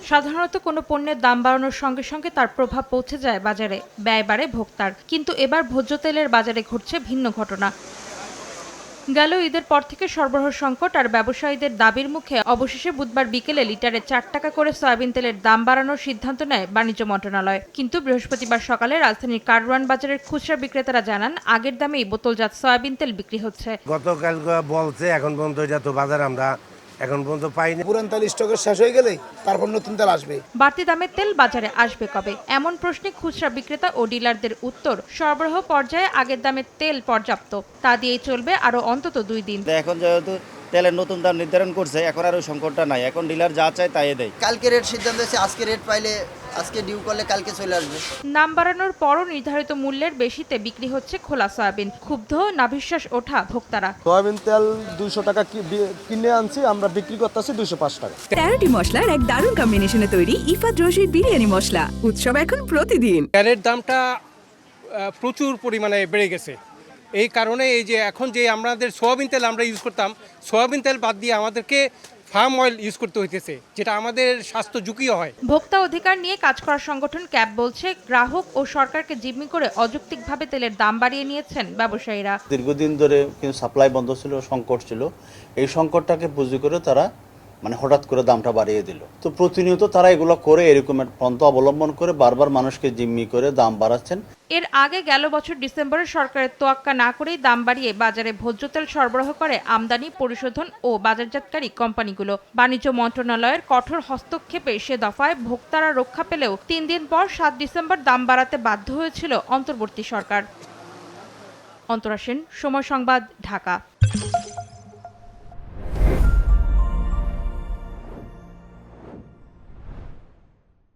সাধারণত কোনো পণ্যের দাম বাড়ানোর সঙ্গে সঙ্গে তার প্রভাব পৌঁছে যায় বাজারে, ব্যয় বাড়ে ভোক্তার। কিন্তু এবার ভোজ্য তেলের বাজারে ঘটছে ভিন্ন ঘটনা। গেল ঈদের পর থেকে সরবরাহ সংকট আর ব্যবসায়ীদের দাবির মুখে অবশেষে বুধবার বিকেলে লিটারে 4 টাকা করে সয়াবিন তেলের দাম বাড়ানোর সিদ্ধান্ত নেয় বাণিজ্য মন্ত্রণালয়। কিন্তু বৃহস্পতিবার সকালে রাজধানীর কারওয়ান বাজারের খুচরা বিক্রেতারা জানান, আগের দামেই বোতলজাত সয়াবিন তেল বিক্রি হচ্ছে। গতকাল বলছে এখন পর্যন্ত যত বাজার আমরা এখন পর্যন্ত পাইনি। পুরান তেল স্টকের শেষ হয়ে গেলে তারপর নতুন তেল আসবে। বাড়তি দামের তেল বাজারে আসবে কবে, এমন প্রশ্নে খুচরা বিক্রেতা ও ডিলারদের উত্তর, সরবরাহ পর্যায়ে আগের দামের তেল পর্যাপ্ত, তা দিয়েই চলবে আরো অন্তত 2 দিন। এখন যেহেতু তেলের নতুন দাম নির্ধারণ করছে, এখন আর ওই সংকটটা নাই, এখন ডিলার যা চায় তাই দেয়। কালকে রেট সিদ্ধান্ত হয়েছে, আজকে রেট পাইলে আজকে ডিউ করলে কালকে চলে আসবে। দাম বাড়ানোর পরও নির্ধারিত মূল্যের বেশিতে বিক্রি হচ্ছে খোলা সয়াবিন। ক্ষুব্ধ নাভিশ্বাস ওঠা ভোক্তারা। সয়াবিন তেল 200 টাকা কিনে আনছি, আমরা বিক্রি করতেছি 205 টাকা। 13টি মশলার এক দারুণ কম্বিনেশনে তৈরি ইফাত রশিদ বিরিয়ানি মশলা। উৎসব এখন প্রতিদিন। তেলের দামটা প্রচুর পরিমাণে বেড়ে গেছে। এই কারণে এই যে এখন যে আমাদের সয়াবিন তেল আমরা ইউজ করতাম, সয়াবিন তেল বাদ দিয়ে আমাদেরকে ফার্ম অয়েল ইউজ করতে হইতেছে, যেটা আমাদের স্বাস্থ্য ঝুঁকিও হয়। ভোক্তা অধিকার নিয়ে কাজ করার সংগঠন ক্যাব বলছে, গ্রাহক ও সরকারকে জিম্মি করে অযৌক্তিকভাবে তেলের দাম বাড়িয়ে নিয়েছেন ব্যবসায়ীরা। দীর্ঘদিন ধরে কিন্তু সাপ্লাই বন্ধ ছিল, সংকট ছিল। এই সংকটটাকে পুঁজি করে তারা হঠাৎ করে দামটা বাড়িয়ে দিল। তো প্রতিনিয়ত তারা এগুলো করে, এরকম পন্থা অবলম্বন করে বারবার মানুষকে জিম্মি করে দাম বাড়াচ্ছেন। এর আগে গেল বছর ডিসেম্বরে সরকারের তোয়াক্কা না করেই দাম বাড়িয়ে বাজারে ভোজ্য তেল সরবরাহ করে আমদানি, পরিশোধন ও বাজারজাতকারী কোম্পানিগুলো। বাণিজ্য মন্ত্রণালয়ের কঠোর হস্তক্ষেপে সে দফায় ভোক্তারা রক্ষা পেলেও 3 দিন পর 7 ডিসেম্বর দাম বাড়াতে বাধ্য হয়েছিল অন্তর্বর্তী সরকার। অন্তরা সেন, সময় সংবাদ, ঢাকা।